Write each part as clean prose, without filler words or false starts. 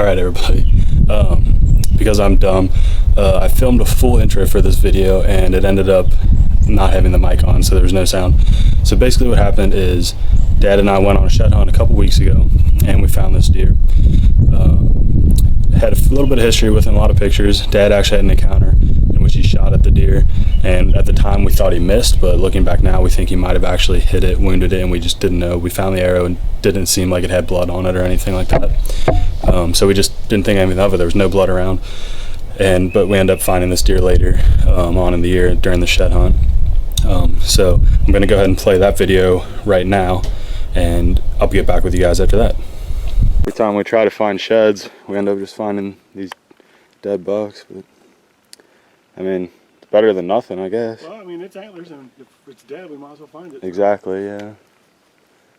All right, everybody. Because I'm dumb, I filmed a full intro for this video and it ended up not having the mic on, so there was no sound. So basically what happened is Dad and I went on a shed hunt a couple weeks ago and we found this deer. Had a little bit of history with him, a lot of pictures. Dad actually had an encounter in which he shot at the deer, and at the time we thought he missed, but looking back now we think he might have actually hit it, wounded it, and we just didn't know. We found the arrow and didn't seem like it had blood on it or anything like that. So we just didn't think anything of it. There was no blood around, but we ended up finding this deer later on in the year during the shed hunt. So I'm going to go ahead and play that video right now, and I'll get back with you guys after that. Every time we try to find sheds, we end up just finding these dead bucks. But I mean, it's better than nothing, I guess. Well, I mean, it's antlers, and if it's dead, we might as well find it. Exactly, yeah.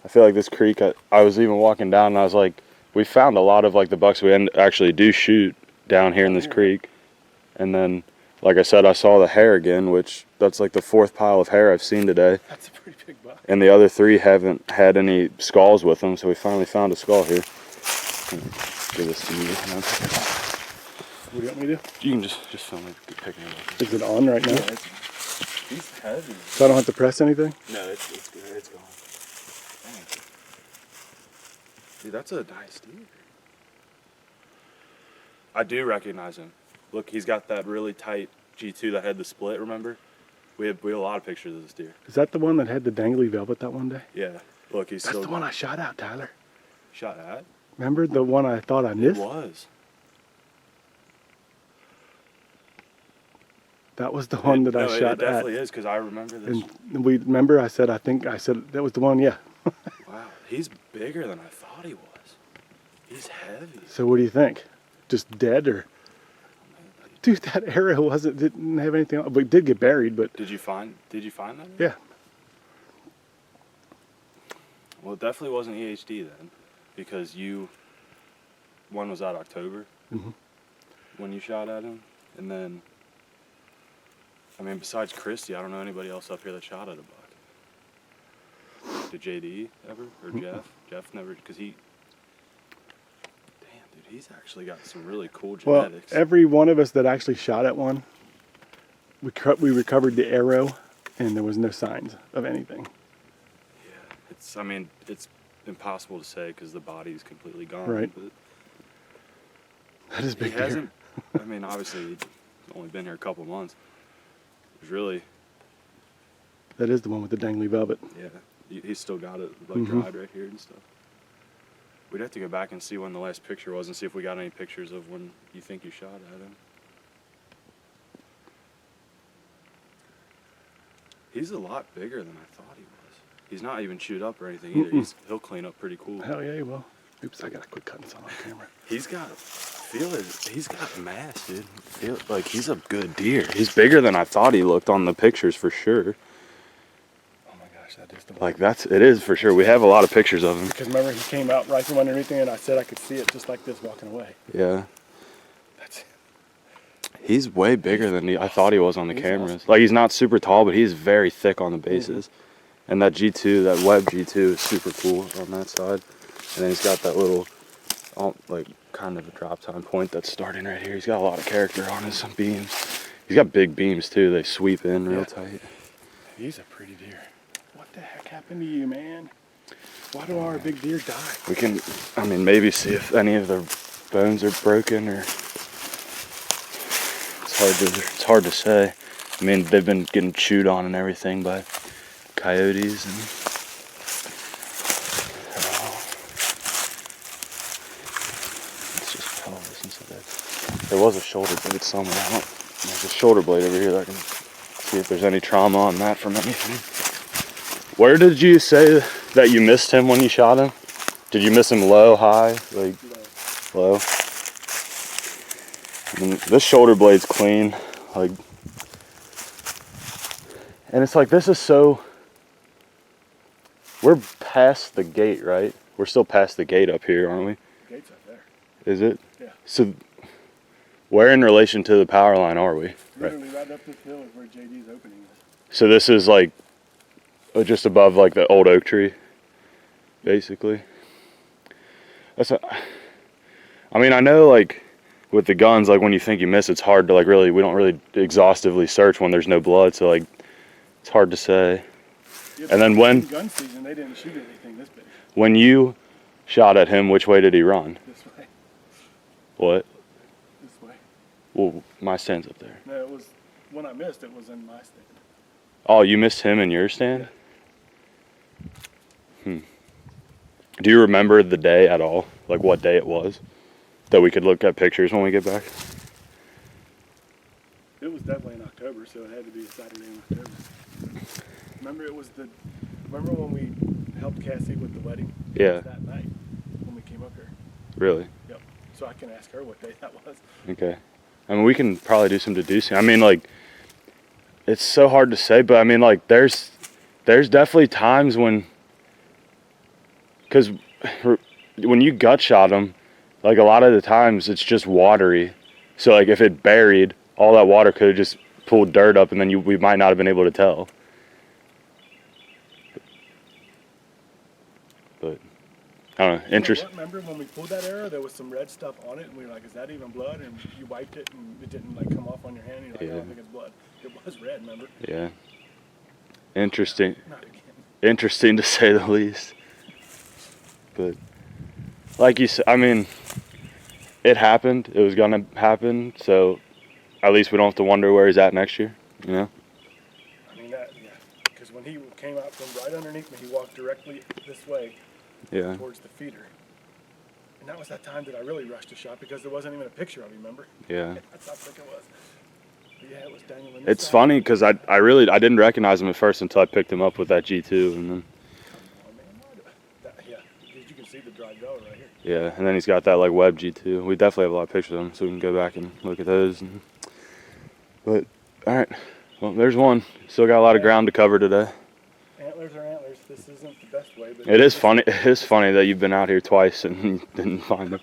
I feel like this creek, I was even walking down and I was like, we found a lot of like the bucks we actually do shoot down here in this creek. And then, like I said, I saw the hare again, which that's like the fourth pile of hare I've seen today. That's a pretty big buck. And the other three haven't had any skulls with them, so we finally found a skull here. Give this to you. What do you want me to do? You can just film it, picking it up. Is it on right now? Yeah, he's heavy. So I don't have to press anything? No, it's good. It's gone. Dang. Dude, that's a nice deer. I do recognize him. Look, he's got that really tight G2 that had the split, remember? We have a lot of pictures of this deer. Is that the one that had the dangly velvet that one day? Yeah. Look, he's That's still... the one I shot at, Tyler. Shot at? Remember the one I thought I missed? It was. That was the one that I shot at. It definitely is, because I remember this. And remember I said that was the one, yeah. Wow, he's bigger than I thought he was. He's heavy. So what do you think? Just dead or? Dude, that arrow didn't have anything on, but it did get buried, but. Did you find that? Yeah. Well, it definitely wasn't EHD then, because one was out October, when you shot at him, and then, I mean, besides Christy, I don't know anybody else up here that shot at a buck. Did JD ever, or Jeff? Jeff never, because damn, dude, he's actually got some really cool genetics. Well, every one of us that actually shot at one, we recovered the arrow, and there was no signs of anything. I mean, it's impossible to say because the body is completely gone. Right. But that is big. He hasn't. I mean, obviously, he's only been here a couple months. It's really. That is the one with the dangly velvet. Yeah, he's still got it like dried right here and stuff. We'd have to go back and see when the last picture was and see if we got any pictures of when you think you shot at him. He's a lot bigger than I thought he was. He's not even chewed up or anything either. He'll clean up pretty cool. Hell yeah, he will. Oops, I gotta quit cutting some on camera. He's got mass, dude. Feel like he's a good deer. He's bigger than I thought he looked on the pictures for sure. Oh my gosh, that is the one. Like it is for sure. We have a lot of pictures of him. Because remember, he came out right from underneath me, and I said I could see it just like this walking away. Yeah. That's. He's way bigger than I thought he was on the cameras. Awesome. Like, he's not super tall, but he's very thick on the bases. And that G2, that web G2 is super cool on that side. And then he's got that little, like, kind of a drop time point that's starting right here. He's got a lot of character on his beams. He's got big beams, too. They sweep in real tight. He's a pretty deer. What the heck happened to you, man? Why do our big deer die? We can, I mean, maybe see if any of their bones are broken or... It's hard to say. I mean, they've been getting chewed on and everything by coyotes and it's just pelvis and stuff. There was a shoulder blade somewhere. There's a shoulder blade over here that I can see if there's any trauma on that from anything. Where did you say that you missed him when you shot him? Did you miss him low, high, like low? And this shoulder blade's clean, like, and it's like, this is so, we're past the gate, right? We're still past the gate up here, aren't we? The gate's up there. Is it? Yeah. So, where in relation to the power line are we? Literally right up this hill is where JD's opening is. So this is like, just above like the old oak tree, basically. That's I mean, I know like with the guns, like when you think you miss, it's hard to like really, we don't really exhaustively search when there's no blood. So like, it's hard to say. Yeah, And then when gun season, they didn't shoot anything this big. when you shot at him, which way did he run? This way. What? This way. Well, my stand's up there. No, it was when I missed. It was in my stand. Oh, you missed him in your stand? Do you remember the day at all? Like what day it was? That we could look at pictures when we get back? It was definitely in October, so it had to be a Saturday in October. Remember when we helped Cassie with the wedding? Yeah. It was that night when we came up here. Really? Yep. So I can ask her what day that was. Okay. I mean, we can probably do some deducing. I mean, like, it's so hard to say, but I mean, like, there's definitely times when, because when you gut shot them, like a lot of the times it's just watery. So like if it buried, all that water could have just pulled dirt up, and then we might not have been able to tell. But I don't know. Interesting. Remember when we pulled that arrow, there was some red stuff on it, and we were like, "Is that even blood?" And you wiped it, and it didn't like come off on your hand. And you're like, Yeah. "I don't think it's blood." It was red, remember? Yeah. Interesting. Not again. Interesting to say the least. But like you said, I mean, it happened. It was gonna happen. So at least we don't have to wonder where he's at next year. You know? I mean, yeah. Because when he came out from right underneath me, he walked directly this way Yeah. towards the feeder. And that was that time that I really rushed a shot because there wasn't even a picture of him, remember? Yeah. That's how quick it was. But yeah, it was dangling. It's funny because I didn't recognize him at first until I picked him up with that G2, and then Oh, man. Yeah, because you can see the dry dough right here. yeah, and then he's got that like web G2. We definitely have a lot of pictures of him, so we can go back and look at those. But all right, well, there's one. Still got a lot of ground to cover today. Antlers are antlers. This isn't the best way, but It is funny. It is funny that you've been out here twice and didn't find them.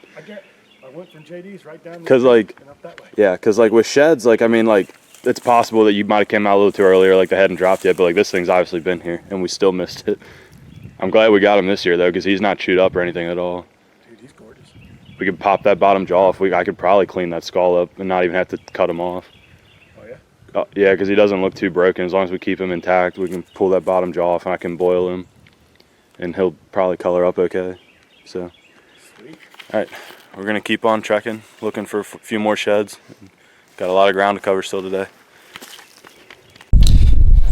I went from JD's right down. 'Cause, like, and up that way. Yeah, because like with sheds, like I mean, like it's possible that you might have came out a little too early, or like they hadn't dropped yet. But like this thing's obviously been here, and we still missed it. I'm glad we got him this year though, because he's not chewed up or anything at all. Dude, he's gorgeous. We could pop that bottom jaw if I could probably clean that skull up and not even have to cut him off. Oh yeah. Yeah, because he doesn't look too broken. As long as we keep him intact, we can pull that bottom jaw off, and I can boil him, and he'll probably color up okay. So, Sweet. all right, we're gonna keep on trekking, looking for a few more sheds. Got a lot of ground to cover still today.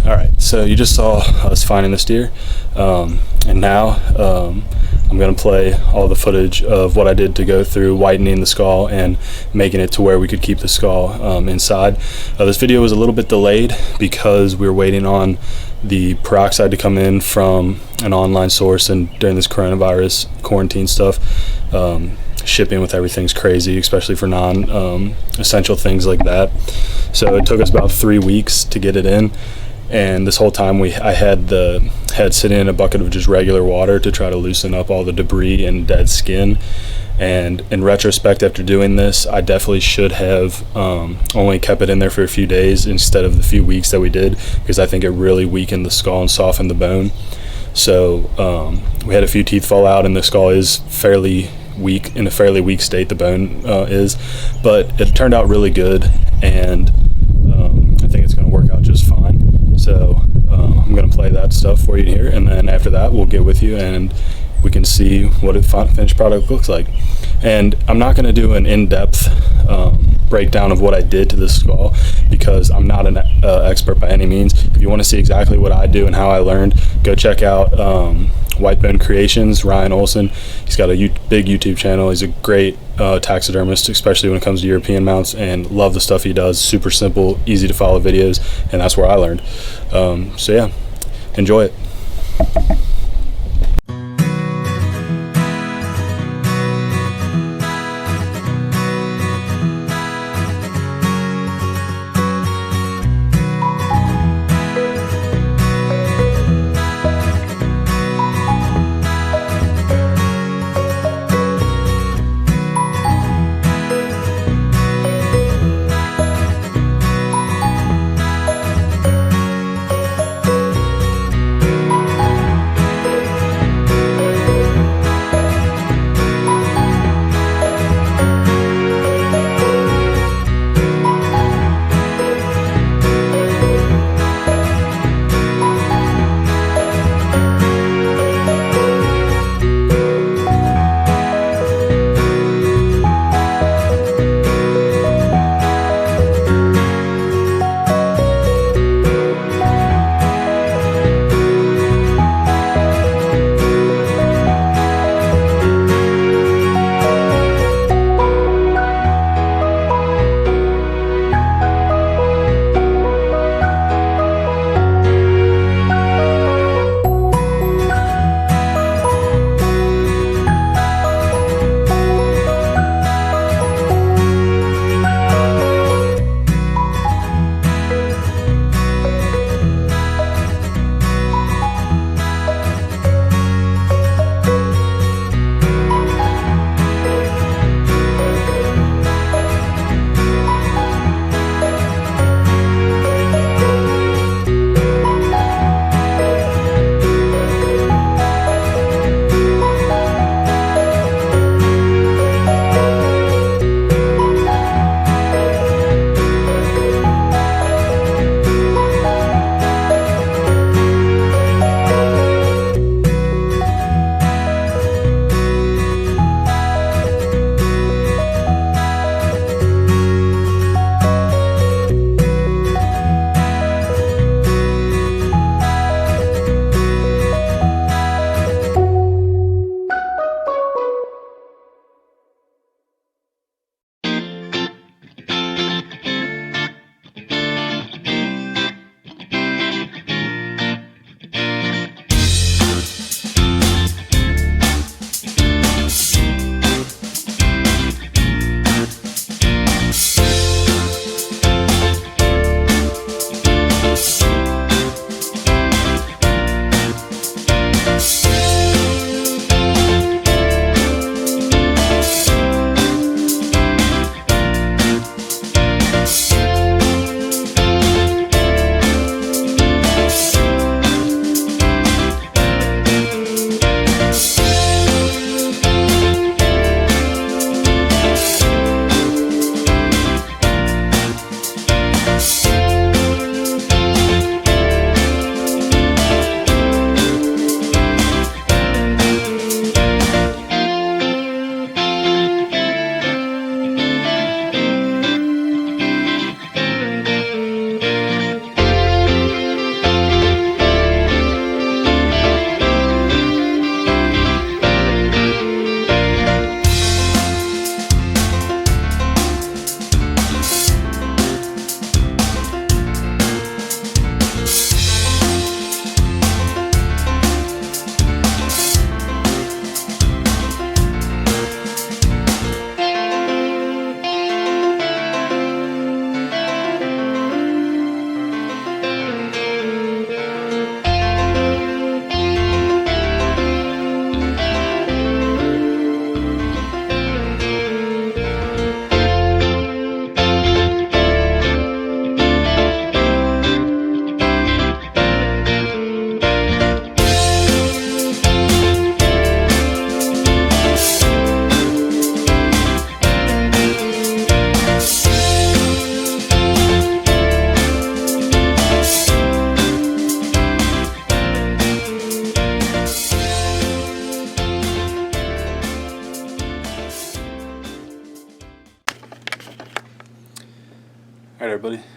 All right, so you just saw us finding this deer, and now I'm gonna play all the footage of what I did to go through whitening the skull and making it to where we could keep the skull inside. This video was a little bit delayed because we were waiting on the peroxide to come in from an online source, and during this coronavirus quarantine stuff, shipping with everything's crazy, especially for non-essential things like that. So it took us about 3 weeks to get it in. And this whole time I had the head sitting in a bucket of just regular water to try to loosen up all the debris and dead skin. And in retrospect, after doing this, I definitely should have only kept it in there for a few days instead of the few weeks that we did, because I think it really weakened the skull and softened the bone. So we had a few teeth fall out, and the skull is fairly weak, in a fairly weak state, the bone is. But it turned out really good, and I think it's going to work out just fine. So I'm going to play that stuff for you here, and then after that we'll get with you and we can see what a finished product looks like. And I'm not going to do an in-depth breakdown of what I did to this skull, because I'm not an expert by any means. If you want to see exactly what I do and how I learned, go check out Whitebone Creations, Ryan Olson. He's got a big YouTube channel. He's a great taxidermist, especially when it comes to European mounts, and love the stuff he does. Super simple, easy to follow videos, and that's where I learned. So yeah, enjoy it.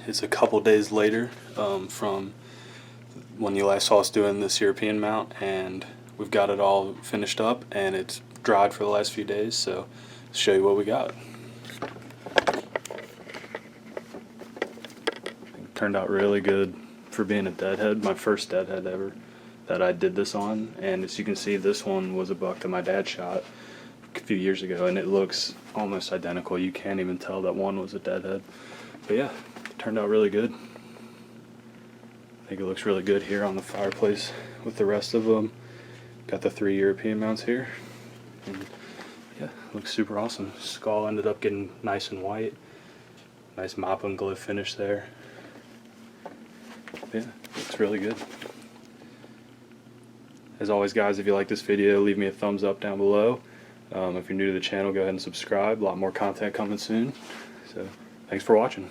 It's a couple days later from when you last saw us doing this European mount, and we've got it all finished up and it's dried for the last few days, so let's show you what we got. It turned out really good for being a deadhead, my first deadhead ever that I did this on, and as you can see, this one was a buck that my dad shot a few years ago, and it looks almost identical. You can't even tell that one was a deadhead. But yeah, it turned out really good. I think it looks really good here on the fireplace with the rest of them. Got the 3 European mounts here. And yeah, looks super awesome. Skull ended up getting nice and white. Nice mop and glove finish there. Yeah, looks really good. As always, guys, if you like this video, leave me a thumbs up down below. If you're new to the channel, go ahead and subscribe. A lot more content coming soon. So, thanks for watching.